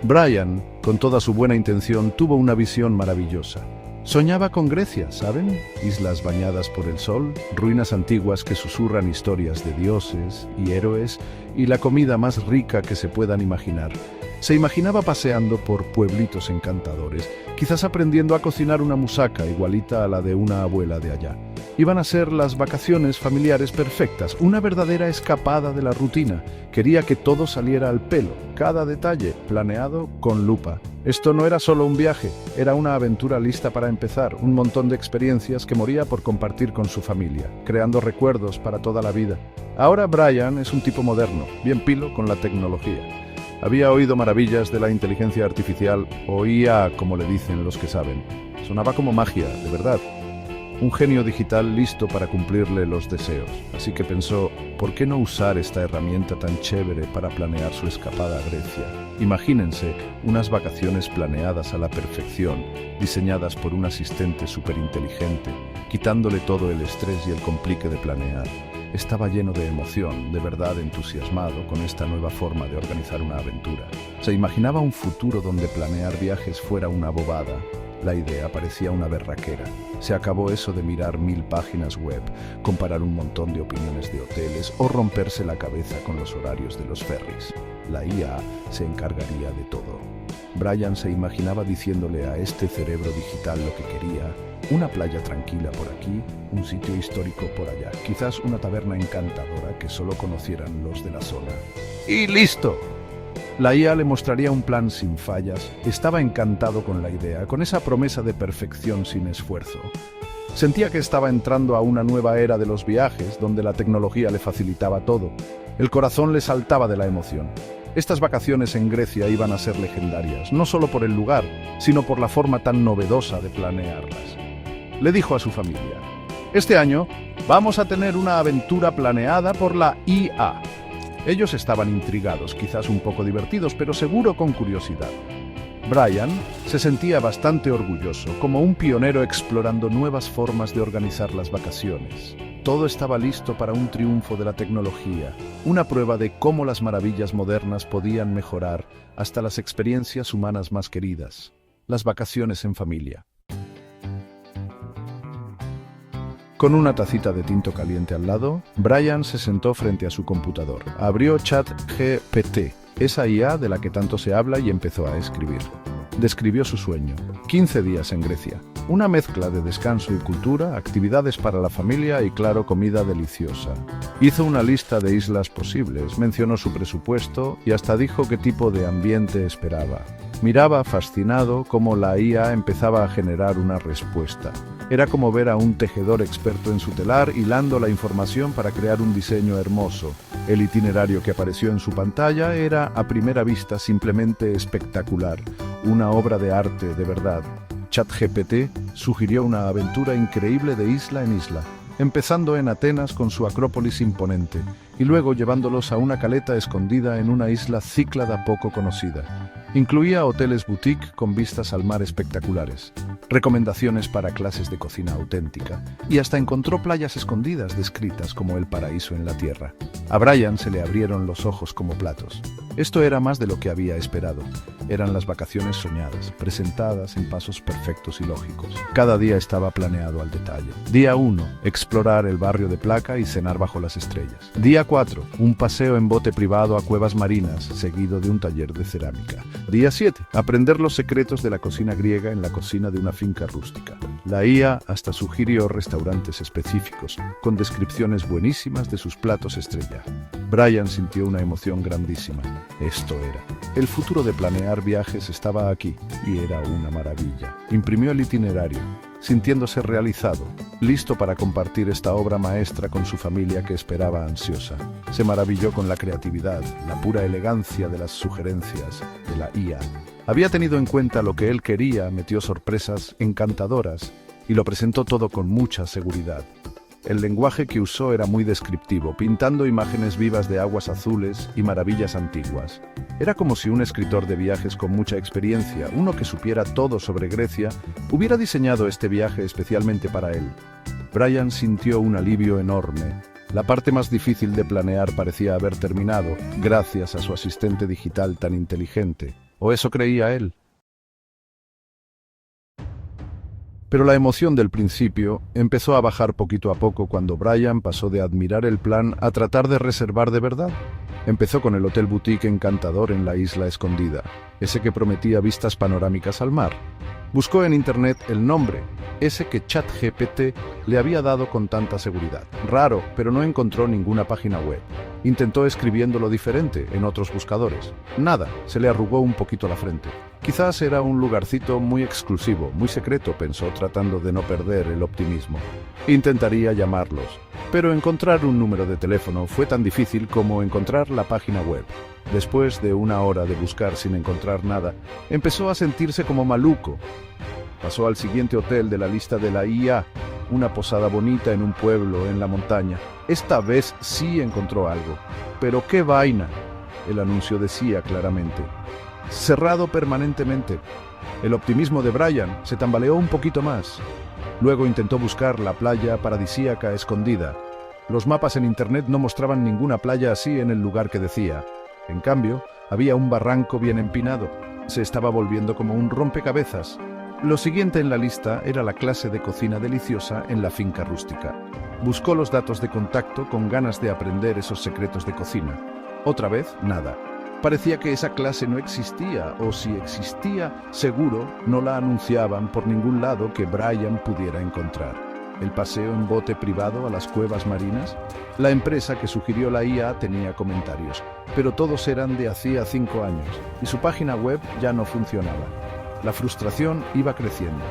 Brian, con toda su buena intención, tuvo una visión maravillosa. Soñaba con Grecia, ¿saben? Islas bañadas por el sol, ruinas antiguas que susurran historias de dioses y héroes, y la comida más rica que se puedan imaginar. Se imaginaba paseando por pueblitos encantadores, quizás aprendiendo a cocinar una musaca igualita a la de una abuela de allá. Iban a ser las vacaciones familiares perfectas, una verdadera escapada de la rutina. Quería que todo saliera al pelo, cada detalle planeado con lupa. Esto no era solo un viaje, era una aventura lista para empezar, un montón de experiencias que moría por compartir con su familia, creando recuerdos para toda la vida. Ahora Brian es un tipo moderno, bien pilo con la tecnología. Había oído maravillas de la inteligencia artificial, o IA, como le dicen los que saben. Sonaba como magia, de verdad. Un genio digital listo para cumplirle los deseos. Así que pensó, ¿por qué no usar esta herramienta tan chévere para planear su escapada a Grecia? Imagínense unas vacaciones planeadas a la perfección, diseñadas por un asistente superinteligente, quitándole todo el estrés y el complique de planear. Estaba lleno de emoción, de verdad entusiasmado con esta nueva forma de organizar una aventura. Se imaginaba un futuro donde planear viajes fuera una bobada. La idea parecía una berraquera. Se acabó eso de mirar 1000 páginas web, comparar un montón de opiniones de hoteles o romperse la cabeza con los horarios de los ferries. La IA se encargaría de todo. Brian se imaginaba diciéndole a este cerebro digital lo que quería: una playa tranquila por aquí, un sitio histórico por allá, quizás una taberna encantadora que solo conocieran los de la zona. ¡Y listo! La IA le mostraría un plan sin fallas. Estaba encantado con la idea, con esa promesa de perfección sin esfuerzo. Sentía que estaba entrando a una nueva era de los viajes, donde la tecnología le facilitaba todo. El corazón le saltaba de la emoción. Estas vacaciones en Grecia iban a ser legendarias, no solo por el lugar, sino por la forma tan novedosa de planearlas. Le dijo a su familia: este año vamos a tener una aventura planeada por la IA. Ellos estaban intrigados, quizás un poco divertidos, pero seguro con curiosidad. Brian se sentía bastante orgulloso, como un pionero explorando nuevas formas de organizar las vacaciones. Todo estaba listo para un triunfo de la tecnología, una prueba de cómo las maravillas modernas podían mejorar hasta las experiencias humanas más queridas, las vacaciones en familia. Con una tacita de tinto caliente al lado, Brian se sentó frente a su computador. Abrió ChatGPT, esa IA de la que tanto se habla, y empezó a escribir. Describió su sueño: 15 días en Grecia. Una mezcla de descanso y cultura, actividades para la familia y, claro, comida deliciosa. Hizo una lista de islas posibles, mencionó su presupuesto y hasta dijo qué tipo de ambiente esperaba. Miraba fascinado cómo la IA empezaba a generar una respuesta. Era como ver a un tejedor experto en su telar hilando la información para crear un diseño hermoso. El itinerario que apareció en su pantalla era, a primera vista, simplemente espectacular. Una obra de arte, de verdad. ChatGPT sugirió una aventura increíble de isla en isla, empezando en Atenas con su acrópolis imponente, y luego llevándolos a una caleta escondida en una isla Cíclada poco conocida. Incluía hoteles boutique con vistas al mar espectaculares, recomendaciones para clases de cocina auténtica, y hasta encontró playas escondidas descritas como el paraíso en la tierra. A Brian se le abrieron los ojos como platos. Esto era más de lo que había esperado. Eran las vacaciones soñadas, presentadas en pasos perfectos y lógicos. Cada día estaba planeado al detalle. Día 1, explorar el barrio de Plaka y cenar bajo las estrellas. Día 4, un paseo en bote privado a cuevas marinas, seguido de un taller de cerámica. Día 7, aprender los secretos de la cocina griega en la cocina de una finca rústica. La IA hasta sugirió restaurantes específicos, con descripciones buenísimas de sus platos estrella. Brian sintió una emoción grandísima. Esto era. El futuro de planear viajes estaba aquí, y era una maravilla. Imprimió el itinerario, sintiéndose realizado, listo para compartir esta obra maestra con su familia que esperaba ansiosa. Se maravilló con la creatividad, la pura elegancia de las sugerencias de la IA. Había tenido en cuenta lo que él quería, metió sorpresas encantadoras y lo presentó todo con mucha seguridad. El lenguaje que usó era muy descriptivo, pintando imágenes vivas de aguas azules y maravillas antiguas. Era como si un escritor de viajes con mucha experiencia, uno que supiera todo sobre Grecia, hubiera diseñado este viaje especialmente para él. Brian sintió un alivio enorme. La parte más difícil de planear parecía haber terminado, gracias a su asistente digital tan inteligente. o eso creía él. Pero la emoción del principio empezó a bajar poquito a poco cuando Brian pasó de admirar el plan a tratar de reservar de verdad. Empezó con el hotel boutique encantador en la isla escondida, ese que prometía vistas panorámicas al mar. Buscó en internet el nombre, ese que ChatGPT le había dado con tanta seguridad. Raro, pero no encontró ninguna página web. Intentó escribiéndolo diferente en otros buscadores. Nada, se le arrugó un poquito la frente. Quizás era un lugarcito muy exclusivo, muy secreto, pensó, tratando de no perder el optimismo. Intentaría llamarlos, pero encontrar un número de teléfono fue tan difícil como encontrar la página web. Después de una hora de buscar sin encontrar nada, empezó a sentirse como maluco. Pasó al siguiente hotel de la lista de la IA, una posada bonita en un pueblo en la montaña. Esta vez sí encontró algo. Pero ¡qué vaina! El anuncio decía claramente: cerrado permanentemente. El optimismo de Brian se tambaleó un poquito más. Luego intentó buscar la playa paradisíaca escondida. Los mapas en internet no mostraban ninguna playa así en el lugar que decía. En cambio, había un barranco bien empinado. Se estaba volviendo como un rompecabezas. Lo siguiente en la lista era la clase de cocina deliciosa en la finca rústica. Buscó los datos de contacto con ganas de aprender esos secretos de cocina. Otra vez, nada. Parecía que esa clase no existía, o si existía, seguro no la anunciaban por ningún lado que Brian pudiera encontrar. ¿El paseo en bote privado a las cuevas marinas? La empresa que sugirió la IA tenía comentarios, pero todos eran de hacía 5 años, y su página web ya no funcionaba. La frustración iba creciendo.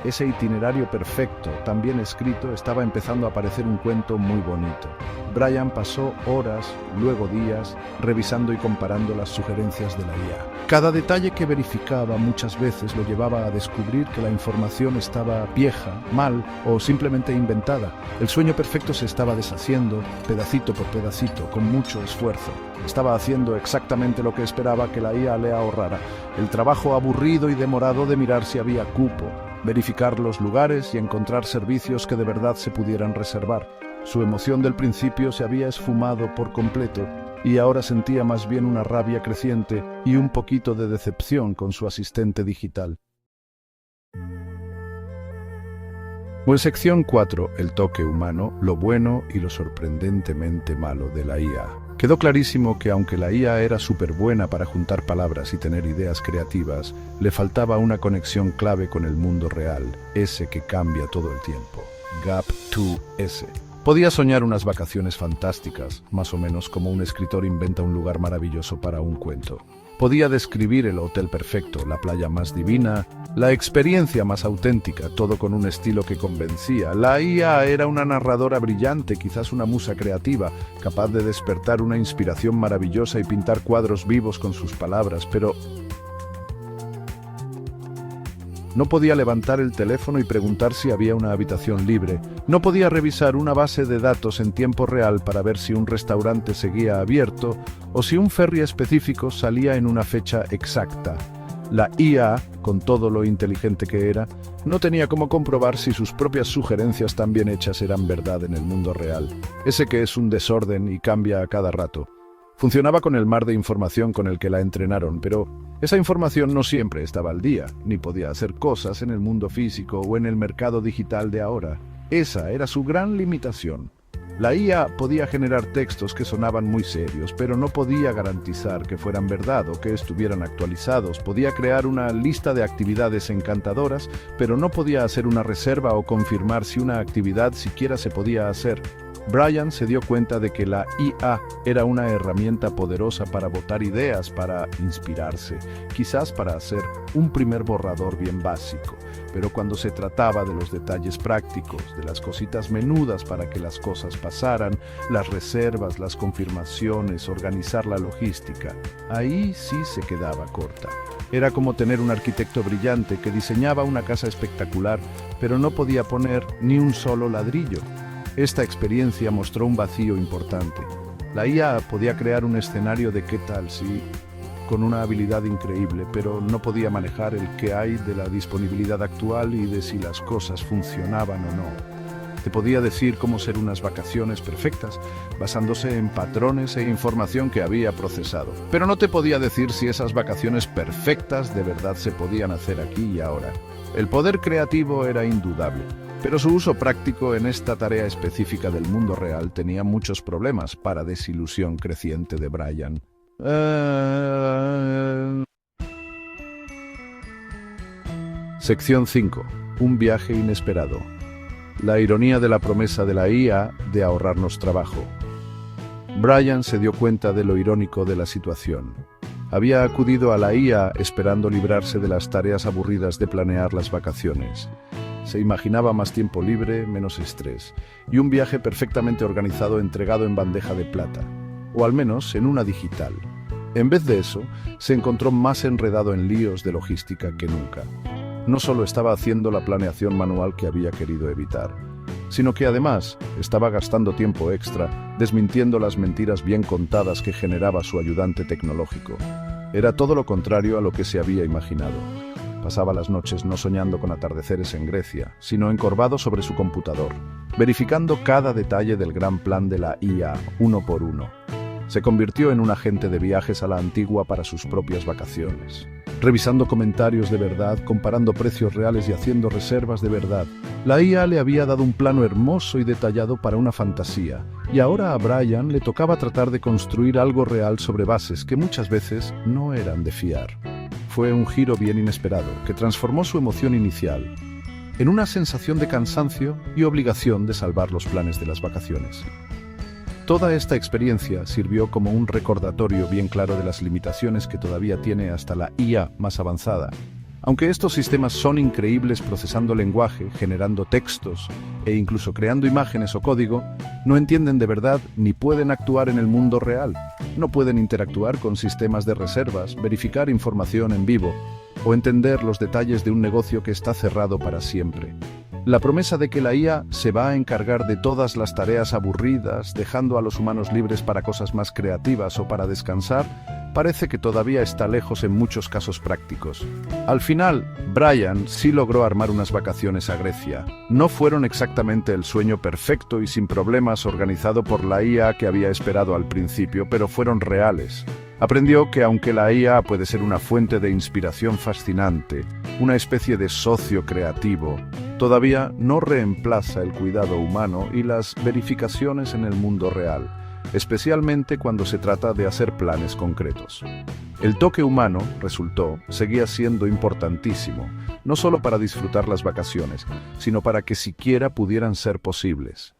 Ese itinerario perfecto, tan bien escrito, estaba empezando a parecer un cuento muy bonito. Brian pasó horas, luego días, revisando y comparando las sugerencias de la IA. Cada detalle que verificaba muchas veces lo llevaba a descubrir que la información estaba vieja, mal o simplemente inventada. El sueño perfecto se estaba deshaciendo, pedacito por pedacito, con mucho esfuerzo. Estaba haciendo exactamente lo que esperaba que la IA le ahorrara: el trabajo aburrido y demorado de mirar si había cupo, verificar los lugares y encontrar servicios que de verdad se pudieran reservar. Su emoción del principio se había esfumado por completo y ahora sentía más bien una rabia creciente y un poquito de decepción con su asistente digital. Pues sección 4, el toque humano, lo bueno y lo sorprendentemente malo de la IA. Quedó clarísimo que aunque la IA era súper buena para juntar palabras y tener ideas creativas, le faltaba una conexión clave con el mundo real, ese que cambia todo el tiempo. Gap 2S. Podía soñar unas vacaciones fantásticas, más o menos como un escritor inventa un lugar maravilloso para un cuento. Podía describir el hotel perfecto, la playa más divina, la experiencia más auténtica, todo con un estilo que convencía. La IA era una narradora brillante, quizás una musa creativa, capaz de despertar una inspiración maravillosa y pintar cuadros vivos con sus palabras, pero no podía levantar el teléfono y preguntar si había una habitación libre. No podía revisar una base de datos en tiempo real para ver si un restaurante seguía abierto o si un ferry específico salía en una fecha exacta. La IA, con todo lo inteligente que era, no tenía cómo comprobar si sus propias sugerencias tan bien hechas eran verdad en el mundo real. Ese que es un desorden y cambia a cada rato. Funcionaba con el mar de información con el que la entrenaron, pero esa información no siempre estaba al día, ni podía hacer cosas en el mundo físico o en el mercado digital de ahora. Esa era su gran limitación. La IA podía generar textos que sonaban muy serios, pero no podía garantizar que fueran verdad o que estuvieran actualizados. Podía crear una lista de actividades encantadoras, pero no podía hacer una reserva o confirmar si una actividad siquiera se podía hacer. Brian se dio cuenta de que la IA era una herramienta poderosa para botar ideas, para inspirarse, quizás para hacer un primer borrador bien básico. Pero cuando se trataba de los detalles prácticos, de las cositas menudas para que las cosas pasaran, las reservas, las confirmaciones, organizar la logística, ahí sí se quedaba corta. Era como tener un arquitecto brillante que diseñaba una casa espectacular, pero no podía poner ni un solo ladrillo. Esta experiencia mostró un vacío importante. La IA podía crear un escenario de qué tal si, con una habilidad increíble, pero no podía manejar el qué hay de la disponibilidad actual y de si las cosas funcionaban o no. Te podía decir cómo ser unas vacaciones perfectas, basándose en patrones e información que había procesado. Pero no te podía decir si esas vacaciones perfectas de verdad se podían hacer aquí y ahora. El poder creativo era indudable, pero su uso práctico en esta tarea específica del mundo real tenía muchos problemas para desilusión creciente de Brian. Sección 5. Un viaje inesperado. La ironía de la promesa de la IA de ahorrarnos trabajo. Brian se dio cuenta de lo irónico de la situación. Había acudido a la IA esperando librarse de las tareas aburridas de planear las vacaciones. Se imaginaba más tiempo libre, menos estrés, y un viaje perfectamente organizado entregado en bandeja de plata, o al menos en una digital. En vez de eso, se encontró más enredado en líos de logística que nunca. No solo estaba haciendo la planeación manual que había querido evitar, sino que además estaba gastando tiempo extra desmintiendo las mentiras bien contadas que generaba su ayudante tecnológico. Era todo lo contrario a lo que se había imaginado. Pasaba las noches no soñando con atardeceres en Grecia, sino encorvado sobre su computador, verificando cada detalle del gran plan de la IA uno por uno. Se convirtió en un agente de viajes a la antigua para sus propias vacaciones. Revisando comentarios de verdad, comparando precios reales y haciendo reservas de verdad. La IA le había dado un plano hermoso y detallado para una fantasía, y ahora a Brian le tocaba tratar de construir algo real sobre bases que muchas veces no eran de fiar. Fue un giro bien inesperado, que transformó su emoción inicial en una sensación de cansancio y obligación de salvar los planes de las vacaciones. Toda esta experiencia sirvió como un recordatorio bien claro de las limitaciones que todavía tiene hasta la IA más avanzada. Aunque estos sistemas son increíbles procesando lenguaje, generando textos e incluso creando imágenes o código, no entienden de verdad ni pueden actuar en el mundo real. No pueden interactuar con sistemas de reservas, verificar información en vivo o entender los detalles de un negocio que está cerrado para siempre. La promesa de que la IA se va a encargar de todas las tareas aburridas, dejando a los humanos libres para cosas más creativas o para descansar, parece que todavía está lejos en muchos casos prácticos. Al final, Brian sí logró armar unas vacaciones a Grecia. No fueron exactamente el sueño perfecto y sin problemas organizado por la IA que había esperado al principio, pero fueron reales. Aprendió que aunque la IA puede ser una fuente de inspiración fascinante, una especie de socio creativo, todavía no reemplaza el cuidado humano y las verificaciones en el mundo real, especialmente cuando se trata de hacer planes concretos. El toque humano, resultó, seguía siendo importantísimo, no solo para disfrutar las vacaciones, sino para que siquiera pudieran ser posibles.